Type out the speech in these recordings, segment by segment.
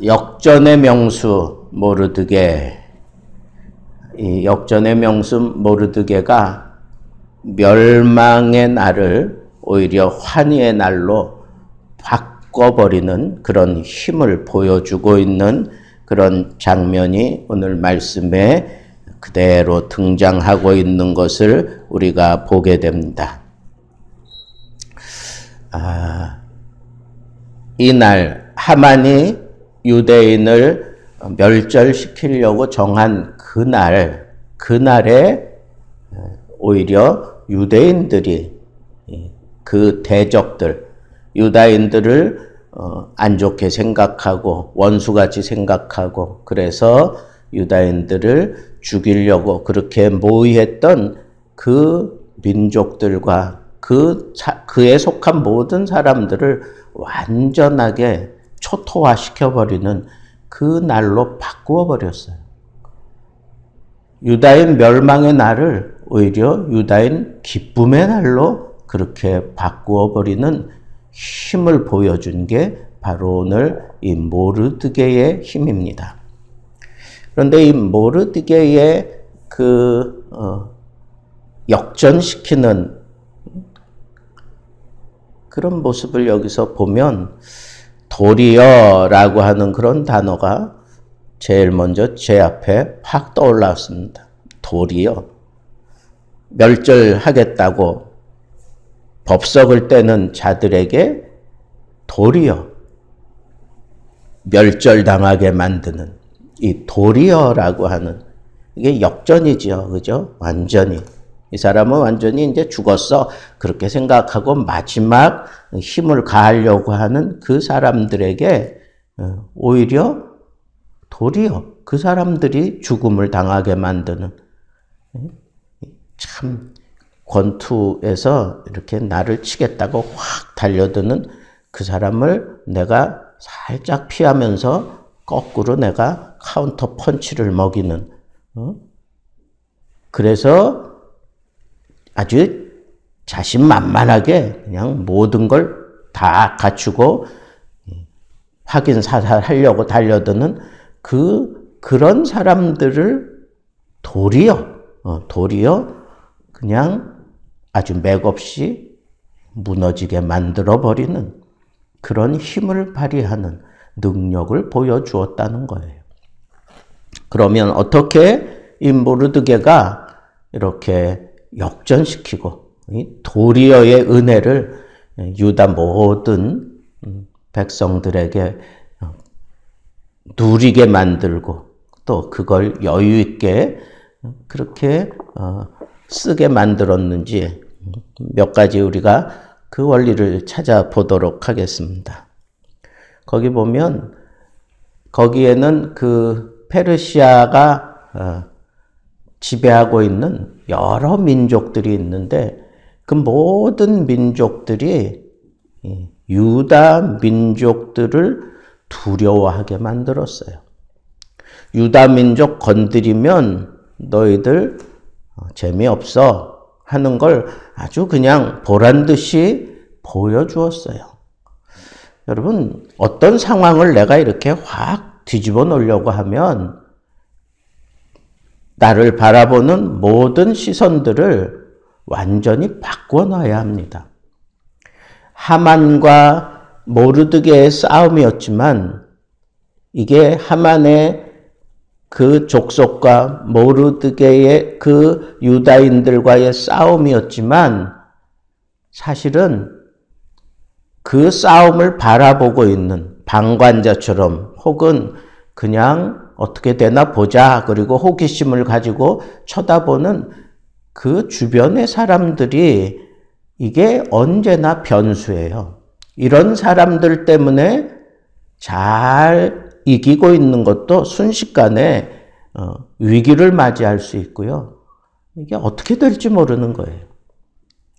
역전의 명수 모르드게. 이 역전의 명수 모르드게가 멸망의 날을 오히려 환희의 날로 바꿔버리는 그런 힘을 보여주고 있는 그런 장면이 오늘 말씀에 그대로 등장하고 있는 것을 우리가 보게 됩니다. 이날 하만이 유대인을 멸절시키려고 정한 그날에 오히려 유대인들이 그 대적들, 유다인들을 안 좋게 생각하고 원수같이 생각하고 그래서 유다인들을 죽이려고 그렇게 모의했던 그 민족들과 그에 속한 모든 사람들을 완전하게 초토화시켜버리는 그 날로 바꾸어 버렸어요. 유다인 멸망의 날을 오히려 유다인 기쁨의 날로 그렇게 바꾸어 버리는 힘을 보여준 게 바로 오늘 이 모르드게의 힘입니다. 그런데 이 모르드게의 역전시키는 그런 모습을 여기서 보면 도리어라고 하는 그런 단어가 제일 먼저 제 앞에 팍 떠올랐습니다. 도리어. 멸절하겠다고 법석을 떼는 자들에게 도리어. 멸절당하게 만드는 이 도리어라고 하는 이게 역전이지요. 그죠? 완전히. 이 사람은 완전히 이제 죽었어. 그렇게 생각하고 마지막 힘을 가하려고 하는 그 사람들에게 오히려 도리어 그 사람들이 죽음을 당하게 만드는 참 권투에서 이렇게 나를 치겠다고 확 달려드는 그 사람을 내가 살짝 피하면서 거꾸로 내가 카운터 펀치를 먹이는 그래서 아주 자신만만하게 그냥 모든 걸 다 갖추고 확인 사살하려고 달려드는 그런 사람들을 도리어 그냥 아주 맥없이 무너지게 만들어버리는 그런 힘을 발휘하는 능력을 보여주었다는 거예요. 그러면 어떻게 이 모르드게가 이렇게 역전시키고 이 도리어의 은혜를 유다 모든 백성들에게 누리게 만들고 또 그걸 여유 있게 그렇게 쓰게 만들었는지 몇 가지 우리가 그 원리를 찾아보도록 하겠습니다. 거기 보면 거기에는 그 페르시아가 지배하고 있는 여러 민족들이 있는데 그 모든 민족들이 유다 민족들을 두려워하게 만들었어요. 유다 민족 건드리면 너희들 재미없어 하는 걸 아주 그냥 보란듯이 보여주었어요. 여러분, 어떤 상황을 내가 이렇게 확 뒤집어 놓으려고 하면 나를 바라보는 모든 시선들을 완전히 바꾸어 놔야 합니다. 하만과 모르드게의 싸움이었지만 이게 하만의 그 족속과 모르드게의 그 유다인들과의 싸움이었지만 사실은 그 싸움을 바라보고 있는 방관자처럼 혹은 그냥 어떻게 되나 보자 그리고 호기심을 가지고 쳐다보는 그 주변의 사람들이 이게 언제나 변수예요. 이런 사람들 때문에 잘 이기고 있는 것도 순식간에 위기를 맞이할 수 있고요. 이게 어떻게 될지 모르는 거예요.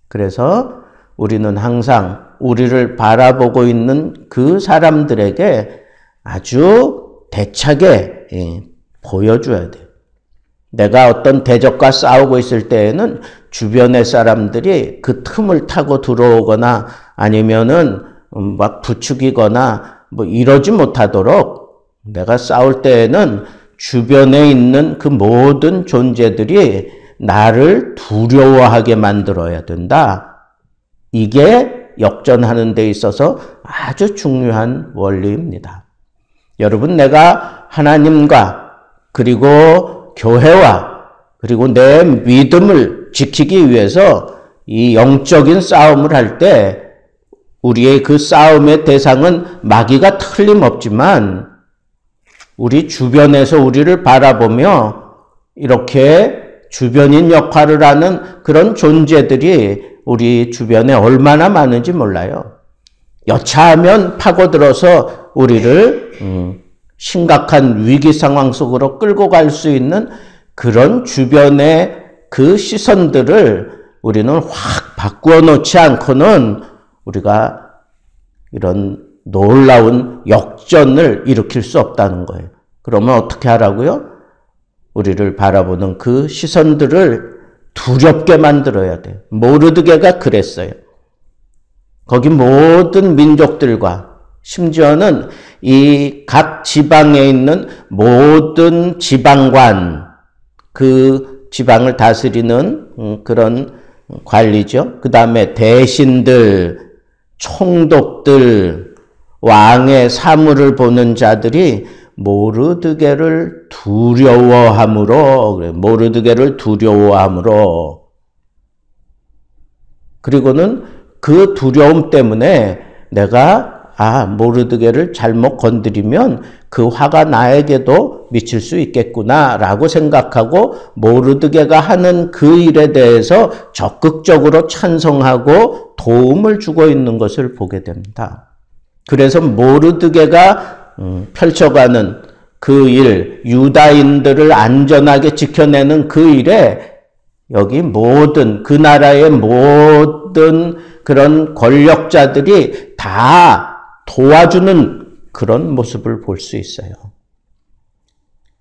그래서 우리는 항상 우리를 바라보고 있는 그 사람들에게 아주 대차게 보여줘야 돼요. 내가 어떤 대적과 싸우고 있을 때에는 주변의 사람들이 그 틈을 타고 들어오거나 아니면은 막 부추기거나 뭐 이러지 못하도록 내가 싸울 때에는 주변에 있는 그 모든 존재들이 나를 두려워하게 만들어야 된다. 이게 역전하는 데 있어서 아주 중요한 원리입니다. 여러분, 내가 하나님과 그리고 교회와 그리고 내 믿음을 지키기 위해서 이 영적인 싸움을 할 때 우리의 그 싸움의 대상은 마귀가 틀림없지만 우리 주변에서 우리를 바라보며 이렇게 주변인 역할을 하는 그런 존재들이 우리 주변에 얼마나 많은지 몰라요. 여차하면 파고들어서 우리를 심각한 위기 상황 속으로 끌고 갈 수 있는 그런 주변의 그 시선들을 우리는 확 바꾸어 놓지 않고는 우리가 이런 놀라운 역전을 일으킬 수 없다는 거예요. 그러면 어떻게 하라고요? 우리를 바라보는 그 시선들을 두렵게 만들어야 돼요. 모르드게가 그랬어요. 거기 모든 민족들과 심지어는 이 각 지방에 있는 모든 지방관, 그 지방을 다스리는 그런 관리죠. 그 다음에 대신들, 총독들, 왕의 사물을 보는 자들이 모르드게를 두려워함으로, 모르드게를 두려워함으로, 그리고는 그 두려움 때문에 내가 모르드게를 잘못 건드리면 그 화가 나에게도 미칠 수 있겠구나 라고 생각하고 모르드게가 하는 그 일에 대해서 적극적으로 찬성하고 도움을 주고 있는 것을 보게 됩니다. 그래서 모르드게가 펼쳐가는 그 일, 유다인들을 안전하게 지켜내는 그 일에 여기 모든 그 나라의 모든 그런 권력자들이 다 도와주는 그런 모습을 볼 수 있어요.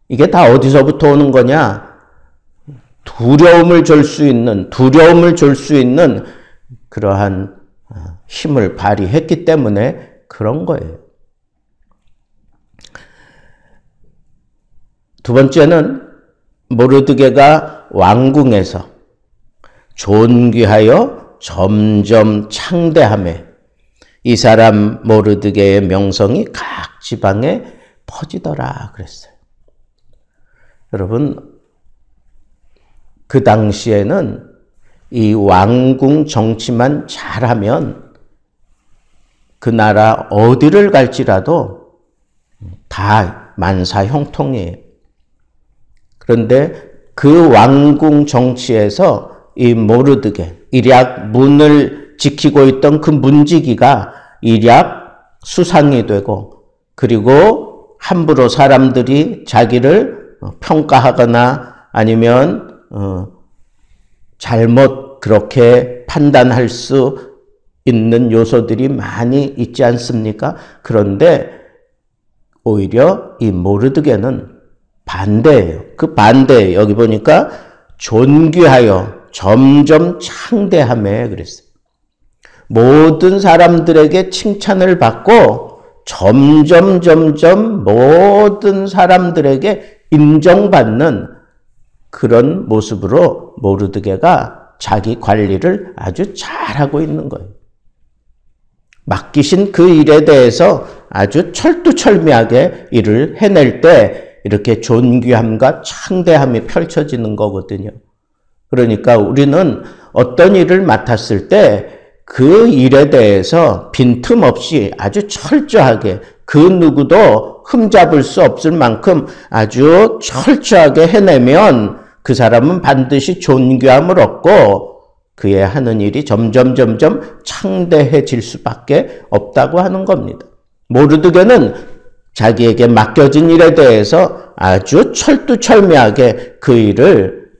이게 다 어디서부터 오는 거냐? 두려움을 줄 수 있는 그러한 힘을 발휘했기 때문에 그런 거예요. 두 번째는 모르드게가 왕궁에서 존귀하여 점점 창대하며 이 사람 모르드게의 명성이 각 지방에 퍼지더라 그랬어요. 여러분, 그 당시에는 이 왕궁 정치만 잘하면 그 나라 어디를 갈지라도 다 만사형통이에요. 그런데 그 왕궁 정치에서 이 모르드게, 일약 문을 지키고 있던 그 문지기가 일약 수상이 되고, 그리고 함부로 사람들이 자기를 평가하거나 아니면 잘못 그렇게 판단할 수 있는 요소들이 많이 있지 않습니까? 그런데 오히려 이 모르드게는 반대예요. 그 반대, 여기 보니까 존귀하여 점점 창대하며 그랬어요. 모든 사람들에게 칭찬을 받고 점점 모든 사람들에게 인정받는 그런 모습으로 모르드게가 자기 관리를 아주 잘하고 있는 거예요. 맡기신 그 일에 대해서 아주 철두철미하게 일을 해낼 때 이렇게 존귀함과 창대함이 펼쳐지는 거거든요. 그러니까 우리는 어떤 일을 맡았을 때 그 일에 대해서 빈틈없이 아주 철저하게 그 누구도 흠잡을 수 없을 만큼 아주 철저하게 해내면 그 사람은 반드시 존귀함을 얻고 그의 하는 일이 점점 창대해질 수밖에 없다고 하는 겁니다. 모르드게는 자기에게 맡겨진 일에 대해서 아주 철두철미하게 그 일을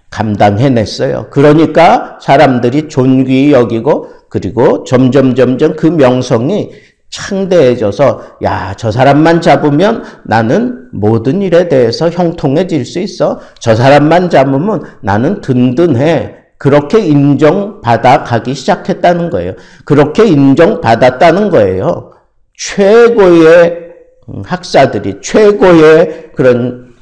감당해냈어요. 그러니까 사람들이 존귀히 여기고 그리고 점점 그 명성이 창대해져서 야, 저 사람만 잡으면 나는 모든 일에 대해서 형통해질 수 있어. 저 사람만 잡으면 나는 든든해. 그렇게 인정받아 가기 시작했다는 거예요. 그렇게 인정받았다는 거예요. 최고의 학사들이, 최고의 그런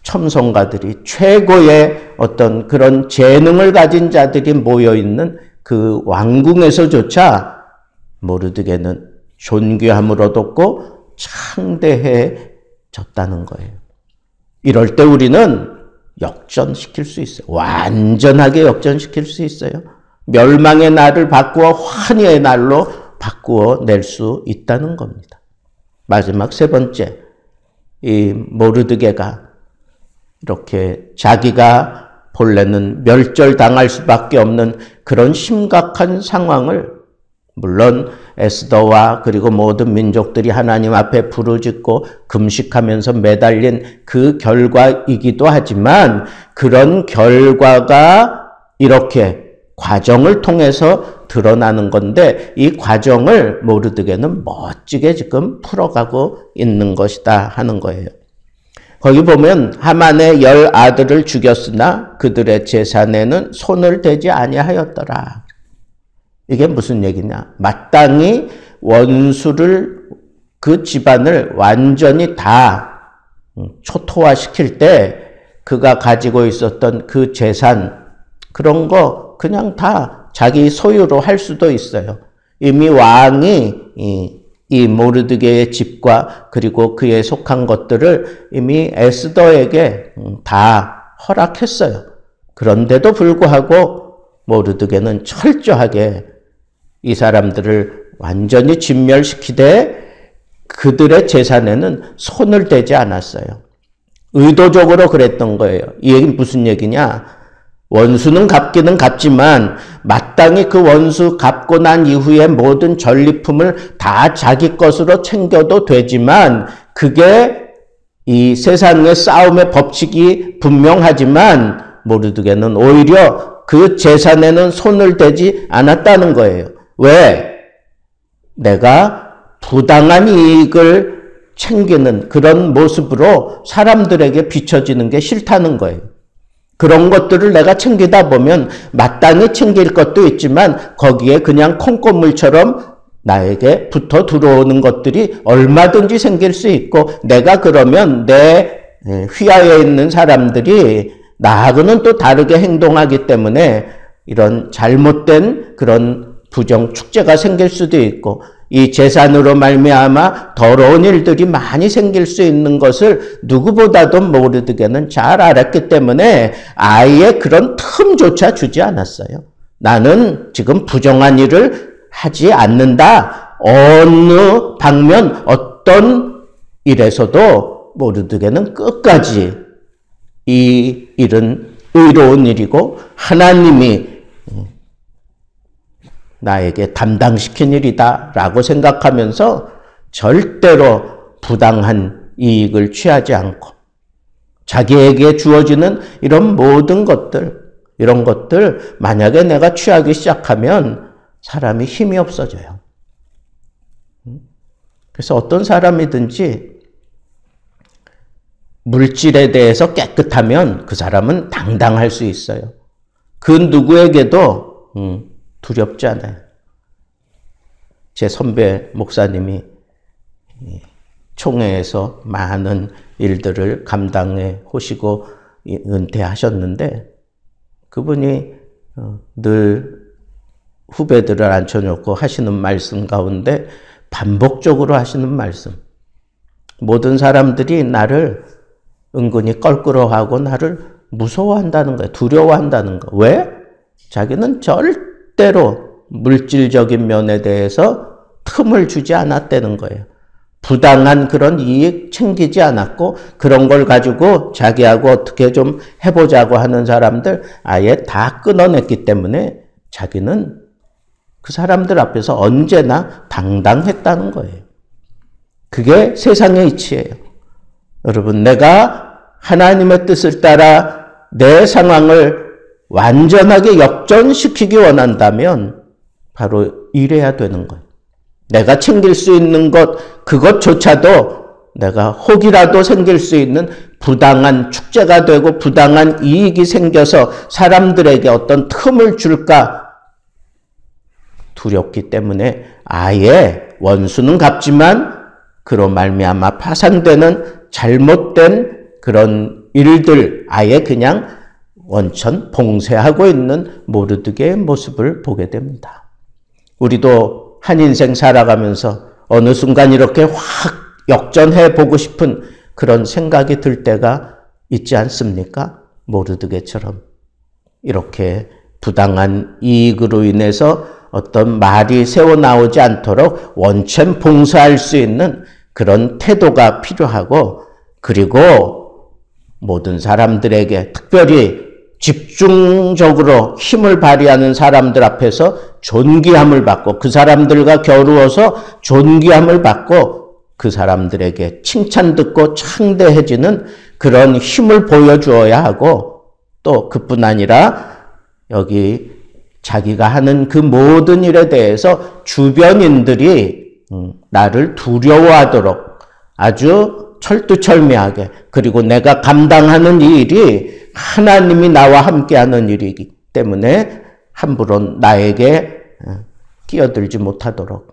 첨성가들이, 최고의 어떤 그런 재능을 가진 자들이 모여있는 그 왕궁에서조차 모르드게는 존귀함을 얻었고 창대해졌다는 거예요. 이럴 때 우리는 역전시킬 수 있어요. 완전하게 역전시킬 수 있어요. 멸망의 날을 바꾸어 환희의 날로 바꾸어 낼 수 있다는 겁니다. 마지막 세 번째, 이 모르드게가 이렇게 자기가 본래는 멸절당할 수밖에 없는 그런 심각한 상황을, 물론 에스더와 그리고 모든 민족들이 하나님 앞에 부르짖고 금식하면서 매달린 그 결과이기도 하지만, 그런 결과가 이렇게 과정을 통해서 드러나는 건데, 이 과정을 모르드게는 멋지게 지금 풀어가고 있는 것이다 하는 거예요. 거기 보면 하만의 10 아들을 죽였으나 그들의 재산에는 손을 대지 아니하였더라. 이게 무슨 얘기냐? 마땅히 원수를, 그 집안을 완전히 다 초토화시킬 때 그가 가지고 있었던 그 재산, 그런 거 그냥 다 자기 소유로 할 수도 있어요. 이미 왕이 이 모르드게의 집과 그리고 그에 속한 것들을 이미 에스더에게 다 허락했어요. 그런데도 불구하고 모르드게는 철저하게 이 사람들을 완전히 진멸시키되 그들의 재산에는 손을 대지 않았어요. 의도적으로 그랬던 거예요. 이 얘기는 무슨 얘기냐? 원수는 갚기는 갚지만 마땅히 그 원수 갚고 난 이후에 모든 전리품을 다 자기 것으로 챙겨도 되지만, 그게 이 세상의 싸움의 법칙이 분명하지만 모르드게는 오히려 그 재산에는 손을 대지 않았다는 거예요. 왜? 내가 부당한 이익을 챙기는 그런 모습으로 사람들에게 비춰지는 게 싫다는 거예요. 그런 것들을 내가 챙기다 보면 마땅히 챙길 것도 있지만 거기에 그냥 콩고물처럼 나에게 붙어 들어오는 것들이 얼마든지 생길 수 있고, 내가 그러면 내 휘하에 있는 사람들이 나하고는 또 다르게 행동하기 때문에 이런 잘못된 그런 부정 축제가 생길 수도 있고, 이 재산으로 말미암아 더러운 일들이 많이 생길 수 있는 것을 누구보다도 모르드게는 잘 알았기 때문에 아예 그런 틈조차 주지 않았어요. 나는 지금 부정한 일을 하지 않는다. 어느 방면 어떤 일에서도 모르드게는 끝까지 이 일은 의로운 일이고 하나님이 나에게 담당시킨 일이다 라고 생각하면서 절대로 부당한 이익을 취하지 않고, 자기에게 주어지는 이런 모든 것들, 이런 것들 만약에 내가 취하기 시작하면 사람이 힘이 없어져요. 그래서 어떤 사람이든지 물질에 대해서 깨끗하면 그 사람은 당당할 수 있어요. 그 누구에게도 두렵지 않아요. 제 선배 목사님이 총회에서 많은 일들을 감당해 오시고 은퇴하셨는데, 그분이 늘 후배들을 앉혀놓고 하시는 말씀 가운데 반복적으로 하시는 말씀, 모든 사람들이 나를 은근히 껄끄러워하고 나를 무서워한다는 거예요. 두려워한다는 거. 왜? 자기는 절대로 물질적인 면에 대해서 틈을 주지 않았다는 거예요. 부당한 그런 이익 챙기지 않았고, 그런 걸 가지고 자기하고 어떻게 좀 해보자고 하는 사람들 아예 다 끊어냈기 때문에 자기는 그 사람들 앞에서 언제나 당당했다는 거예요. 그게 세상의 이치예요. 여러분, 내가 하나님의 뜻을 따라 내 상황을 완전하게 역전시키기 원한다면 바로 이래야 되는 거예요. 내가 챙길 수 있는 것, 그것조차도 내가 혹이라도 생길 수 있는 부당한 축제가 되고 부당한 이익이 생겨서 사람들에게 어떤 틈을 줄까 두렵기 때문에 아예 원수는 갚지만 그로 말미암아 파산되는 잘못된 그런 일들 아예 그냥 원천 봉쇄하고 있는 모르드게의 모습을 보게 됩니다. 우리도 한 인생 살아가면서 어느 순간 이렇게 확 역전해 보고 싶은 그런 생각이 들 때가 있지 않습니까? 모르드게처럼 이렇게 부당한 이익으로 인해서 어떤 말이 새어나오지 않도록 원천 봉쇄할 수 있는 그런 태도가 필요하고, 그리고 모든 사람들에게 특별히 집중적으로 힘을 발휘하는 사람들 앞에서 존귀함을 받고, 그 사람들과 겨루어서 존귀함을 받고 그 사람들에게 칭찬 듣고 창대해지는 그런 힘을 보여주어야 하고, 또 그뿐 아니라 여기 자기가 하는 그 모든 일에 대해서 주변인들이 나를 두려워하도록 아주 철두철미하게, 그리고 내가 감당하는 이 일이 하나님이 나와 함께하는 일이기 때문에 함부로 나에게 끼어들지 못하도록,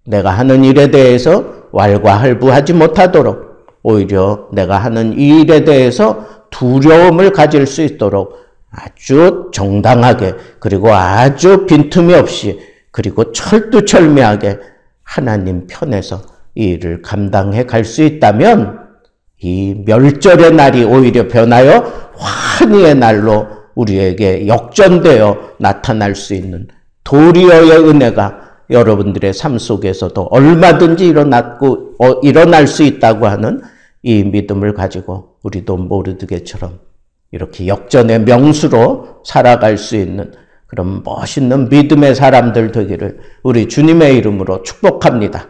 내가 하는 일에 대해서 왈가왈부하지 못하도록, 오히려 내가 하는 이 일에 대해서 두려움을 가질 수 있도록 아주 정당하게, 그리고 아주 빈틈이 없이, 그리고 철두철미하게 하나님 편에서 이 일을 감당해 갈 수 있다면 이 멸절의 날이 오히려 변하여 환희의 날로 우리에게 역전되어 나타날 수 있는 도리어의 은혜가 여러분들의 삶 속에서도 얼마든지 일어날 수 있다고 하는 이 믿음을 가지고 우리도 모르드게처럼 이렇게 역전의 명수로 살아갈 수 있는 그런 멋있는 믿음의 사람들 되기를 우리 주님의 이름으로 축복합니다.